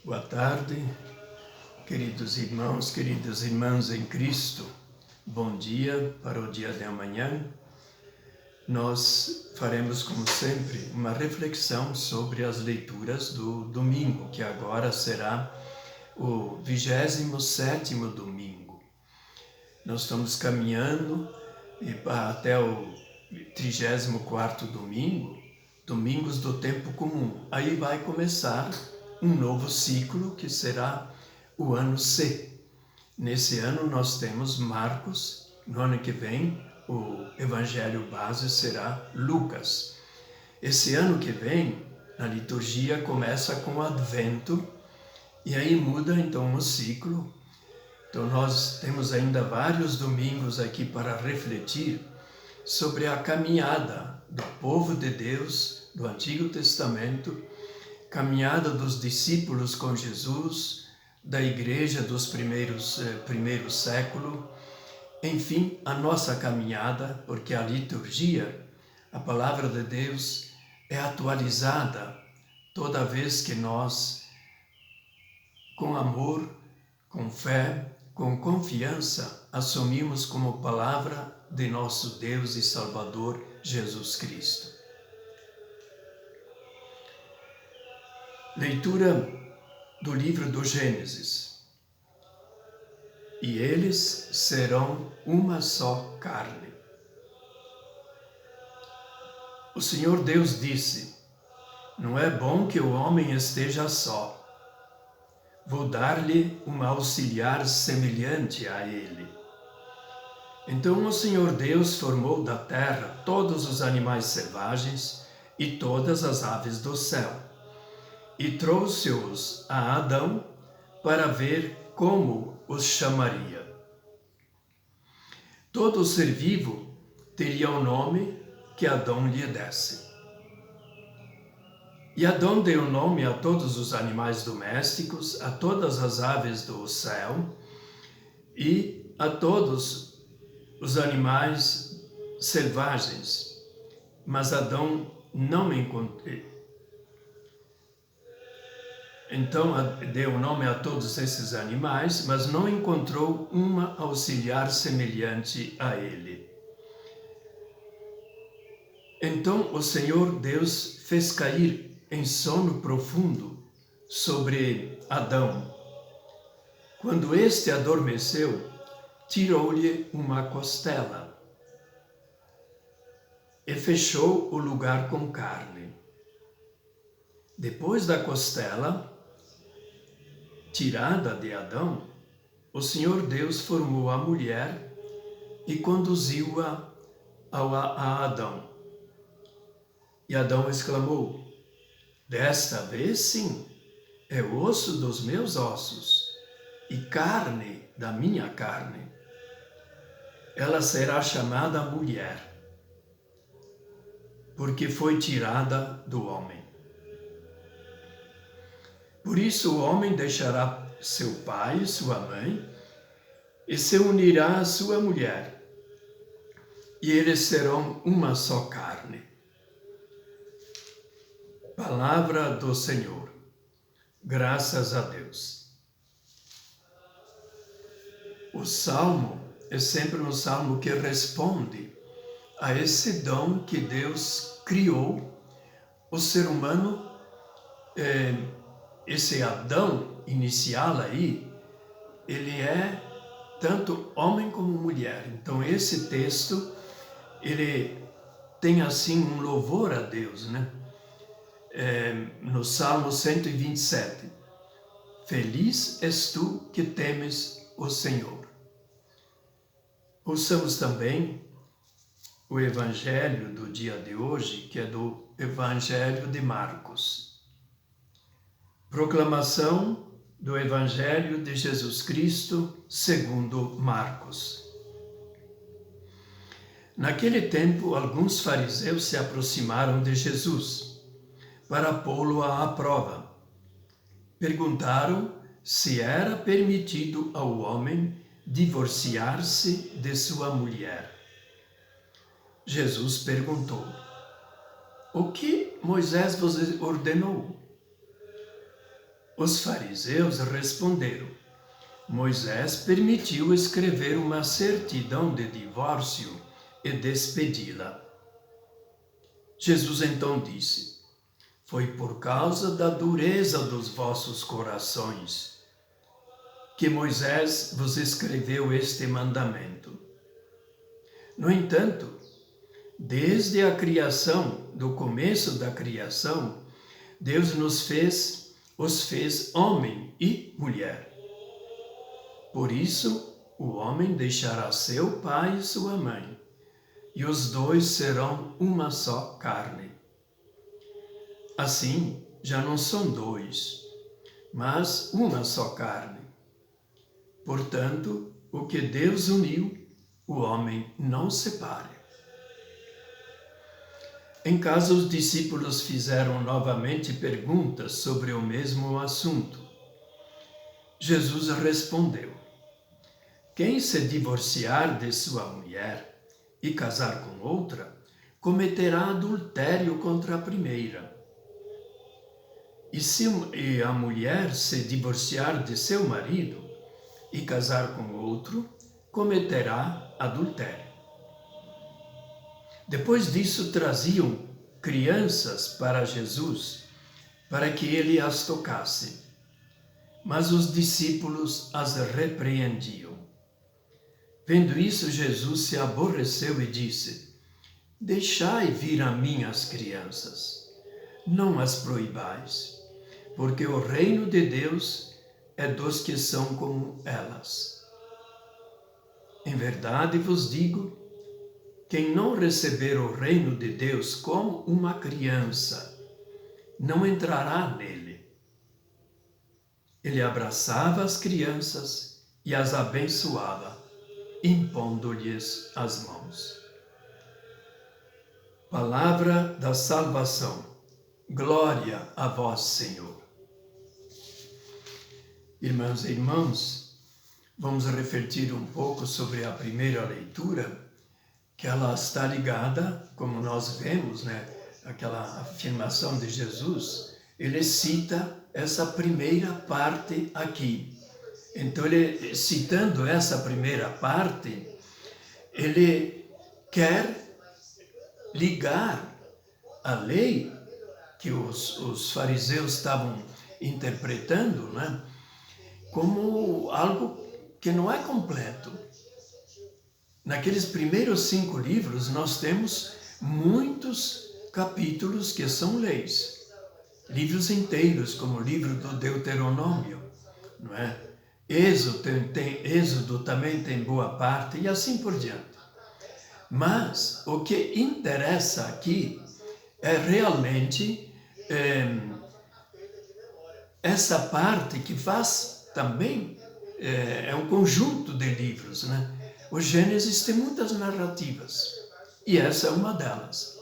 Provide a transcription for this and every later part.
Boa tarde, queridos irmãos, queridas irmãs em Cristo. Bom dia para o dia de amanhã. Nós faremos, como sempre, uma reflexão sobre as leituras do domingo, que agora será o 27º domingo. Nós estamos caminhando até o 34º domingo, domingos do tempo comum. Aí vai começar um novo ciclo que será o ano C. Nesse ano nós temos Marcos, no ano que vem o evangelho base será Lucas. Esse ano que vem, a liturgia começa com o Advento e aí muda então o ciclo. Então nós temos ainda vários domingos aqui para refletir sobre a caminhada do povo de Deus do Antigo Testamento, caminhada dos discípulos com Jesus, da igreja dos primeiro século, enfim, a nossa caminhada, porque a liturgia, a palavra de Deus, é atualizada toda vez que nós, com amor, com fé, com confiança, assumimos como palavra de nosso Deus e Salvador Jesus Cristo. Leitura do livro do Gênesis. E eles serão uma só carne. O Senhor Deus disse: não é bom que o homem esteja só. Vou dar-lhe uma auxiliar semelhante a ele. Então o Senhor Deus formou da terra todos os animais selvagens e todas as aves do céu, e trouxe-os a Adão para ver como os chamaria. Todo ser vivo teria o nome que Adão lhe desse. E Adão deu nome a todos os animais domésticos, a todas as aves do céu e a todos os animais selvagens. Mas Adão não encontrou. Então deu nome a todos esses animais, mas não encontrou uma auxiliar semelhante a ele. Então o Senhor Deus fez cair em sono profundo sobre Adão. Quando este adormeceu, tirou-lhe uma costela e fechou o lugar com carne. Depois da costela tirada de Adão, o Senhor Deus formou a mulher e conduziu-a a Adão. E Adão exclamou: desta vez sim, é osso dos meus ossos e carne da minha carne. Ela será chamada mulher, porque foi tirada do homem. Por isso o homem deixará seu pai e sua mãe e se unirá à sua mulher, e eles serão uma só carne. Palavra do Senhor. Graças a Deus. O Salmo é sempre um salmo que responde a esse dom que Deus criou. O ser humano, esse Adão inicial aí, ele é tanto homem como mulher. Então esse texto, ele tem assim um louvor a Deus, né? No Salmo 127. Feliz és tu que temes o Senhor. Ouçamos também o evangelho do dia de hoje, que é do Evangelho de Marcos. Proclamação do Evangelho de Jesus Cristo segundo Marcos. Naquele tempo, alguns fariseus se aproximaram de Jesus para pô-lo à prova. Perguntaram se era permitido ao homem divorciar-se de sua mulher. Jesus perguntou: o que Moisés vos ordenou? Os fariseus responderam: Moisés permitiu escrever uma certidão de divórcio e despedi-la. Jesus então disse: Foi por causa da dureza dos vossos corações que Moisés vos escreveu este mandamento. No entanto, desde a criação, do começo da criação, Deus os fez homem e mulher. Por isso, o homem deixará seu pai e sua mãe, e os dois serão uma só carne. Assim, já não são dois, mas uma só carne. Portanto, o que Deus uniu, o homem não separe. Em casa, os discípulos fizeram novamente perguntas sobre o mesmo assunto. Jesus respondeu: Quem se divorciar de sua mulher e casar com outra, cometerá adultério contra a primeira. E se a mulher se divorciar de seu marido e casar com outro, cometerá adultério. Depois disso, traziam crianças para Jesus, para que ele as tocasse. Mas os discípulos as repreendiam. Vendo isso, Jesus se aborreceu e disse: Deixai vir a mim as crianças, não as proibais, porque o reino de Deus é dos que são como elas. Em verdade vos digo, quem não receber o reino de Deus como uma criança, não entrará nele. Ele abraçava as crianças e as abençoava, impondo-lhes as mãos. Palavra da salvação. Glória a vós, Senhor. Irmãos e irmãs, vamos refletir um pouco sobre a primeira leitura, que ela está ligada, como nós vemos, aquela afirmação de Jesus, ele cita essa primeira parte aqui. Então, ele, citando essa primeira parte, ele quer ligar a lei que os fariseus estavam interpretando, como algo que não é completo. Naqueles primeiros 5 livros, nós temos muitos capítulos que são leis. Livros inteiros, como o livro do Deuteronômio, não é? Êxodo também tem boa parte, e assim por diante. Mas o que interessa aqui é realmente essa parte que faz também, é um conjunto de livros, O Gênesis tem muitas narrativas, e essa é uma delas.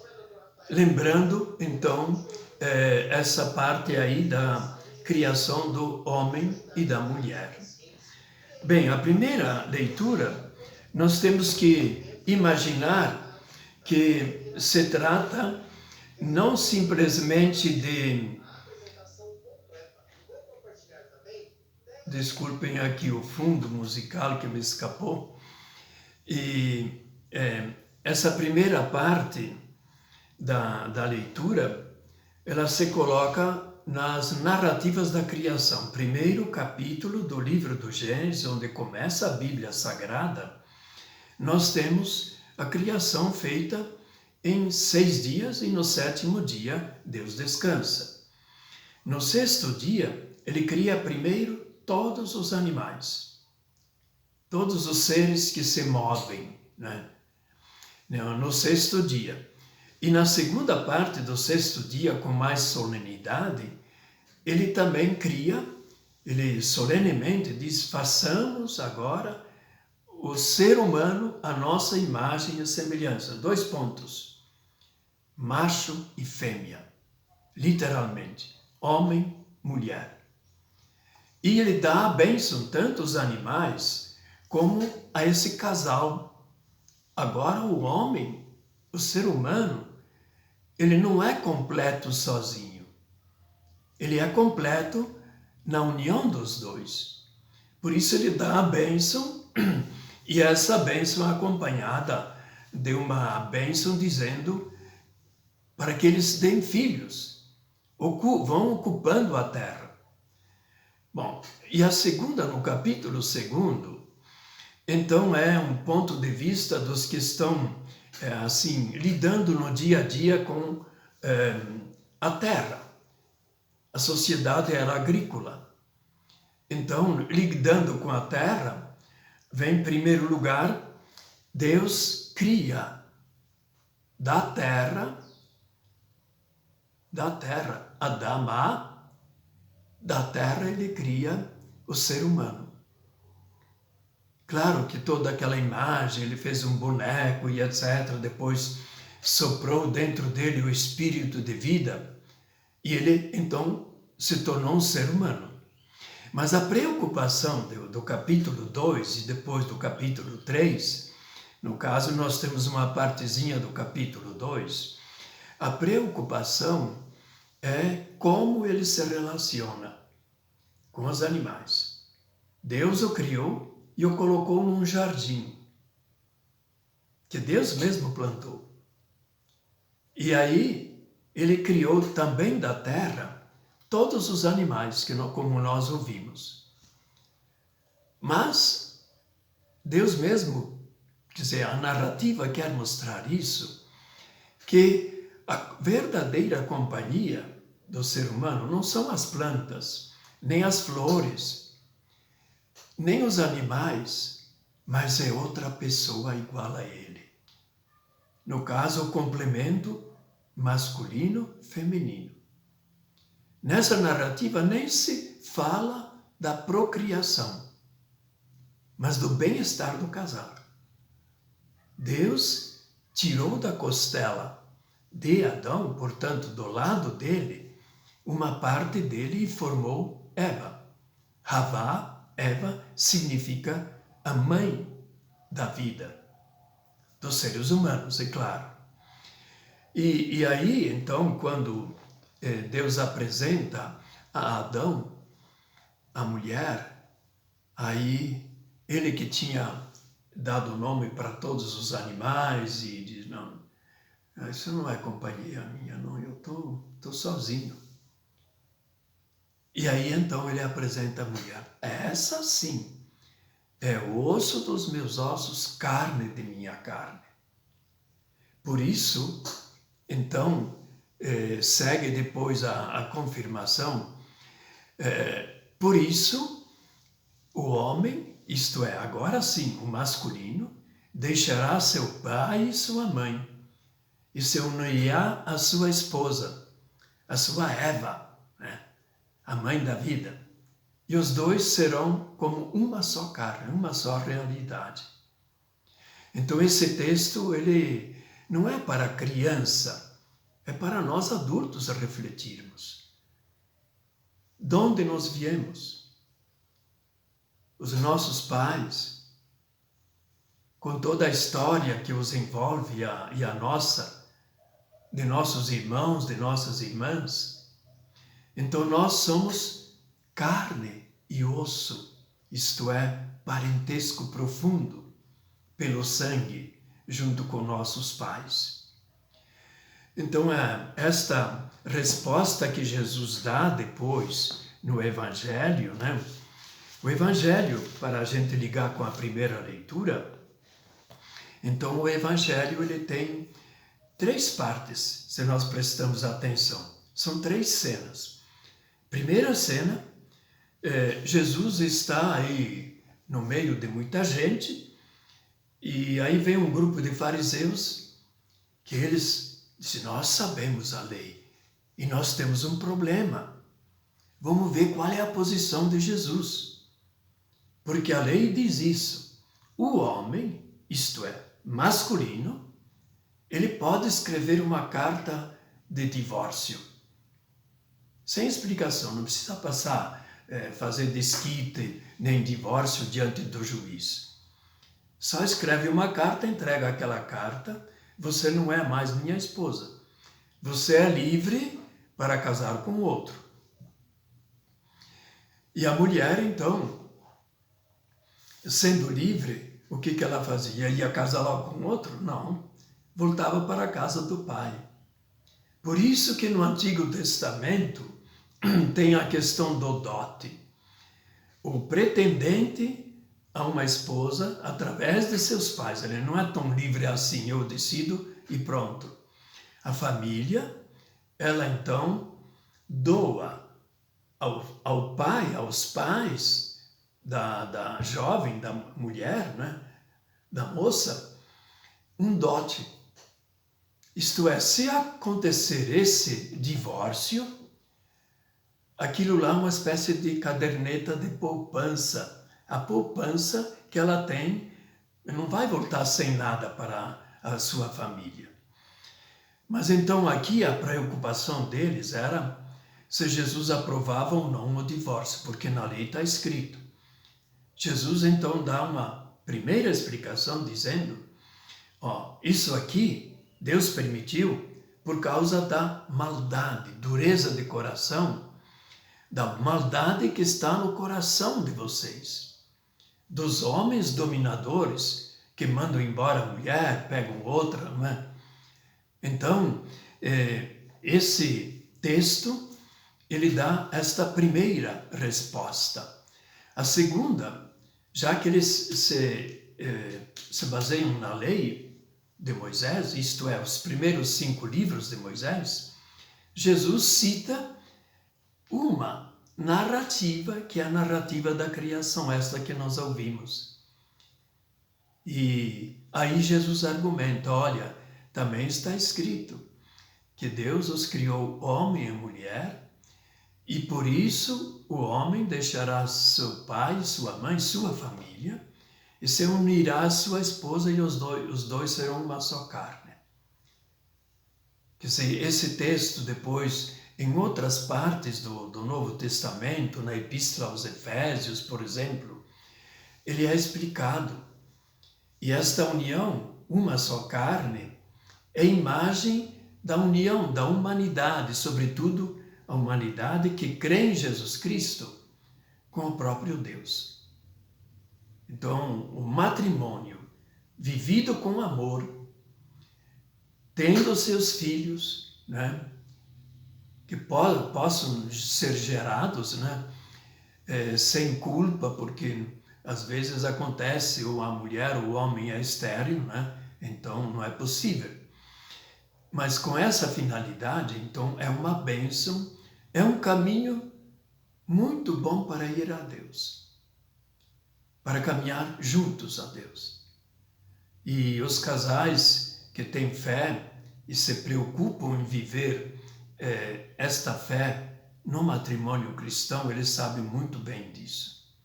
Lembrando, então, essa parte aí da criação do homem e da mulher. Bem, a primeira leitura, nós temos que imaginar que se trata não simplesmente de... Desculpem aqui o fundo musical que me escapou. E essa primeira parte da leitura, ela se coloca nas narrativas da criação. Primeiro capítulo do livro do Gênesis, onde começa a Bíblia Sagrada, nós temos a criação feita em 6 dias, e no 7º dia Deus descansa. No 6º dia, ele cria primeiro todos os animais, todos os seres que se movem, no 6º dia. E na segunda parte do 6º dia, com mais solenidade, ele também cria, ele solenemente diz: façamos agora o ser humano a nossa imagem e semelhança. 2 pontos. Macho e fêmea. Literalmente. Homem, mulher. E ele dá a bênção tanto aos animais como a esse casal. Agora o homem, o ser humano, ele não é completo sozinho. Ele é completo na união dos dois. Por isso ele dá a bênção, e essa bênção é acompanhada de uma bênção dizendo para que eles deem filhos, vão ocupando a terra. Bom, e a segunda, no capítulo 2, então é um ponto de vista dos que estão, assim, lidando no dia a dia com a terra. A sociedade era agrícola. Então, lidando com a terra, vem em primeiro lugar, Deus cria da terra, Adão, da terra ele cria o ser humano. Claro que toda aquela imagem, ele fez um boneco e etc. Depois soprou dentro dele o espírito de vida e ele então se tornou um ser humano. Mas a preocupação do capítulo 2 e depois do capítulo 3, no caso nós temos uma partezinha do capítulo 2, a preocupação é como ele se relaciona com os animais. Deus o criou e o colocou num jardim, que Deus mesmo plantou. E aí ele criou também da terra todos os animais, como nós ouvimos. Mas Deus mesmo, quer dizer, a narrativa quer mostrar isso, que a verdadeira companhia do ser humano não são as plantas, nem as flores, nem os animais, mas é outra pessoa igual a ele. No caso, o complemento masculino-feminino. Nessa narrativa nem se fala da procriação, mas do bem-estar do casal. Deus tirou da costela de Adão, portanto, do lado dele, uma parte dele e formou Eva. Havá, Eva, significa a mãe da vida, dos seres humanos, é claro. E aí, então, quando Deus apresenta a Adão, a mulher, aí ele que tinha dado nome para todos os animais e diz, não, isso não é companhia minha, não, eu tô sozinho. E aí então ele apresenta a mulher, essa sim é osso dos meus ossos, carne de minha carne. Por isso, então, segue depois a confirmação. Por isso, o homem, isto é, agora sim, o masculino, deixará seu pai e sua mãe, e se unirá à sua esposa, a sua Eva, né? A mãe da vida. E os dois serão como uma só carne, uma só realidade. Então esse texto, ele não é para criança, é para nós adultos refletirmos. De onde nós viemos? Os nossos pais, com toda a história que os envolve e a nossa, de nossos irmãos, de nossas irmãs. Então nós somos carne e osso, isto é, parentesco profundo, pelo sangue, junto com nossos pais. Então, esta resposta que Jesus dá depois no Evangelho, né? O Evangelho, para a gente ligar com a primeira leitura, então o Evangelho ele tem 3 partes, se nós prestamos atenção. São 3 cenas. Primeira cena, Jesus está aí no meio de muita gente, e aí vem um grupo de fariseus que eles dizem, nós sabemos a lei e nós temos um problema. Vamos ver qual é a posição de Jesus. Porque a lei diz isso. O homem, isto é, masculino, ele pode escrever uma carta de divórcio. Sem explicação, não precisa fazer desquite nem divórcio diante do juiz. Só escreve uma carta, entrega aquela carta, você não é mais minha esposa. Você é livre para casar com outro. E a mulher, então, sendo livre, o que ela fazia? Ia casar logo com outro? Não. Voltava para a casa do pai. Por isso que no Antigo Testamento tem a questão do dote. O pretendente a uma esposa, através de seus pais, ele não é tão livre assim, eu decido e pronto. A família, ela então doa ao pai, aos pais da jovem, da mulher, né, da moça, um dote. Isto é, se acontecer esse divórcio, aquilo lá é uma espécie de caderneta de poupança. A poupança que ela tem não vai voltar sem nada para a sua família. Mas então aqui a preocupação deles era se Jesus aprovava ou não o divórcio, porque na lei está escrito. Jesus então dá uma primeira explicação dizendo, isso aqui Deus permitiu por causa da maldade, dureza de coração, da maldade que está no coração de vocês, dos homens dominadores que mandam embora a mulher, pegam outra, não é? Então, esse texto, ele dá esta primeira resposta. A segunda, já que eles se baseiam na lei de Moisés, isto é, os primeiros 5 livros de Moisés, Jesus cita uma narrativa, que é a narrativa da criação, esta que nós ouvimos. E aí Jesus argumenta, olha, também está escrito que Deus os criou homem e mulher, e por isso o homem deixará seu pai, sua mãe, sua família, e se unirá à sua esposa, e os dois serão uma só carne. Quer dizer, esse texto depois, em outras partes do Novo Testamento, na Epístola aos Efésios, por exemplo, ele é explicado. E esta união, uma só carne, é imagem da união da humanidade, sobretudo a humanidade que crê em Jesus Cristo com o próprio Deus. Então, o matrimônio vivido com amor, tendo seus filhos, né, que possam ser gerados, né, sem culpa, porque às vezes acontece, ou a mulher ou o homem é estéril, né, então não é possível. Mas com essa finalidade, então, é uma bênção, é um caminho muito bom para ir a Deus, para caminhar juntos a Deus. E os casais que têm fé e se preocupam em viver esta fé no matrimônio cristão, eles sabem muito bem disso.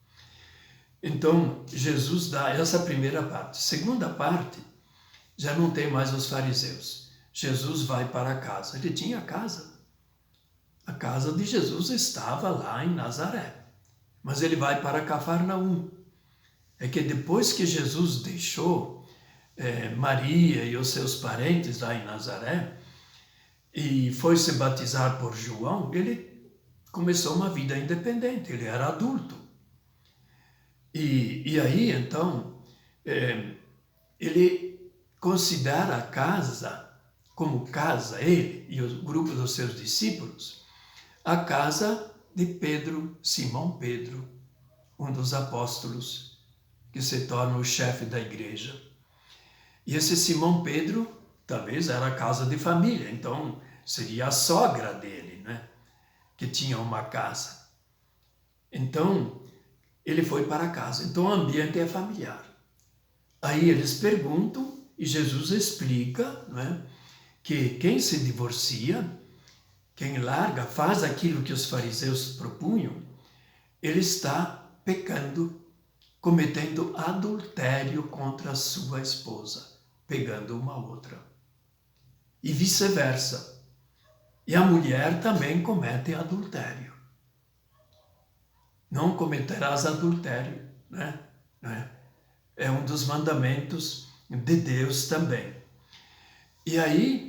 Então, Jesus dá essa primeira parte. Segunda parte, já não tem mais os fariseus. Jesus vai para casa. Ele tinha casa. A casa de Jesus estava lá em Nazaré. Mas ele vai para Cafarnaum. É que depois que Jesus deixou Maria e os seus parentes lá em Nazaré e foi se batizar por João, ele começou uma vida independente. Ele era adulto. E aí, então, ele considera a casa como casa, ele e o grupo dos seus discípulos, a casa de Pedro, Simão Pedro, um dos apóstolos que se torna o chefe da igreja. E esse Simão Pedro talvez era a casa de família, então seria a sogra dele, né, que tinha uma casa. Então, ele foi para casa. Então, o ambiente é familiar. Aí eles perguntam e Jesus explica, né, que quem se divorcia, quem larga, faz aquilo que os fariseus propunham, ele está pecando, cometendo adultério contra a sua esposa, pegando uma outra. E vice-versa. E a mulher também comete adultério. Não cometerás adultério, né? É um dos mandamentos de Deus também. E aí,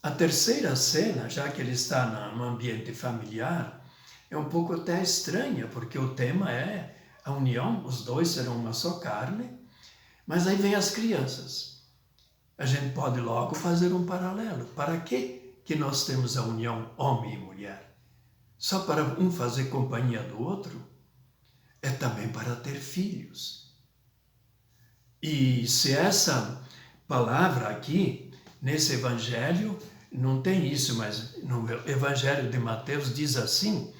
a terceira cena, já que ele está no ambiente familiar, é um pouco até estranha, porque o tema é a união, os dois serão uma só carne, mas aí vem as crianças. A gente pode logo fazer um paralelo. Para que nós temos a união homem e mulher? Só para um fazer companhia do outro? É também para ter filhos. E se essa palavra aqui, nesse evangelho, não tem isso, mas no evangelho de Mateus diz assim,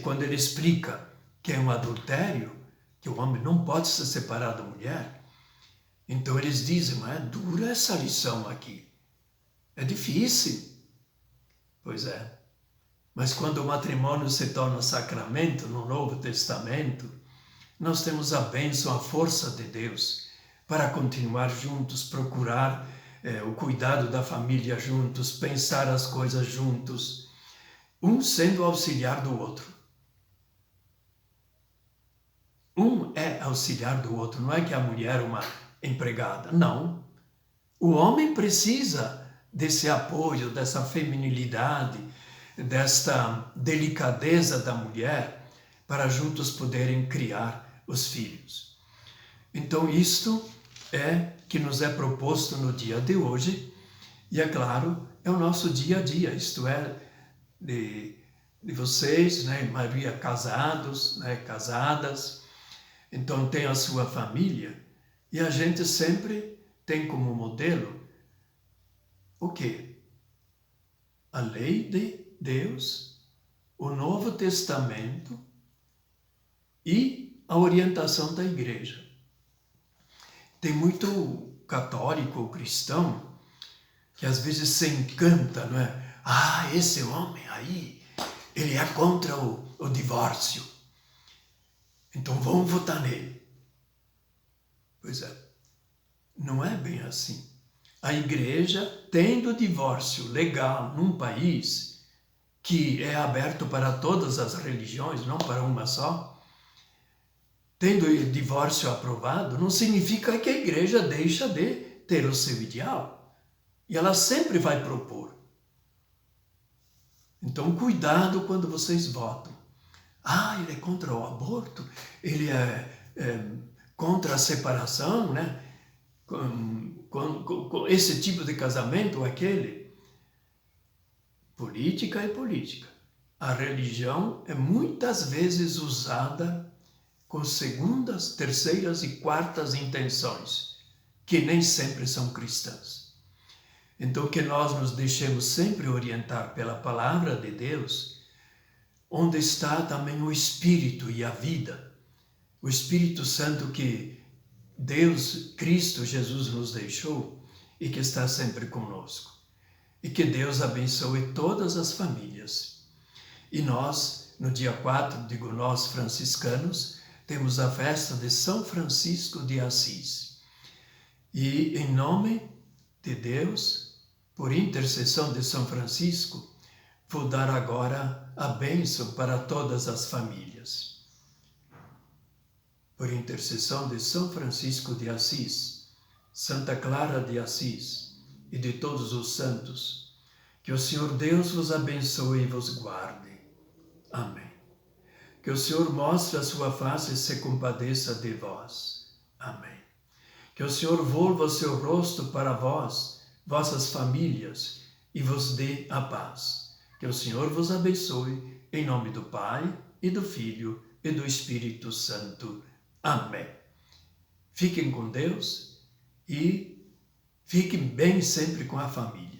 quando ele explica que é um adultério, que o homem não pode se separar da mulher, então eles dizem, mas é dura essa lição aqui. É difícil. Pois é. Mas quando o matrimônio se torna sacramento no Novo Testamento, nós temos a bênção, a força de Deus para continuar juntos, procurar o cuidado da família juntos, pensar as coisas juntos, um sendo auxiliar do outro. Um é auxiliar do outro, não é que a mulher é uma empregada, não. O homem precisa desse apoio, dessa feminilidade, desta delicadeza da mulher, para juntos poderem criar os filhos. Então, isto é que nos é proposto no dia de hoje, e é claro, é o nosso dia a dia, isto é, de vocês, né, maioria casados, né, casadas, então tem a sua família, e a gente sempre tem como modelo o quê? A lei de Deus, o Novo Testamento e a orientação da igreja. Tem muito católico ou cristão que às vezes se encanta, não é? Ah, esse homem aí, ele é contra o divórcio. Então vamos votar nele. Pois é, não é bem assim. A igreja, tendo divórcio legal num país que é aberto para todas as religiões, não para uma só, tendo o divórcio aprovado, não significa que a igreja deixa de ter o seu ideal. E ela sempre vai propor. Então, cuidado quando vocês votam. Ah, ele é contra o aborto, ele é contra a separação, né? Com esse tipo de casamento ou aquele. Política é política. A religião é muitas vezes usada com segundas, terceiras e quartas intenções, que nem sempre são cristãs. Então, que nós nos deixemos sempre orientar pela palavra de Deus, onde está também o Espírito e a vida. O Espírito Santo que Deus, Cristo Jesus nos deixou e que está sempre conosco. E que Deus abençoe todas as famílias. E nós, no dia 4, digo nós franciscanos, temos a festa de São Francisco de Assis. E em nome de Deus, por intercessão de São Francisco, vou dar agora a bênção para todas as famílias. Por intercessão de São Francisco de Assis, Santa Clara de Assis e de todos os santos, que o Senhor Deus vos abençoe e vos guarde. Amém. Que o Senhor mostre a sua face e se compadeça de vós. Amém. Que o Senhor volva o seu rosto para vós, vossas famílias, e vos dê a paz. Que o Senhor vos abençoe, em nome do Pai, e do Filho, e do Espírito Santo. Amém. Fiquem com Deus e fiquem bem sempre com a família.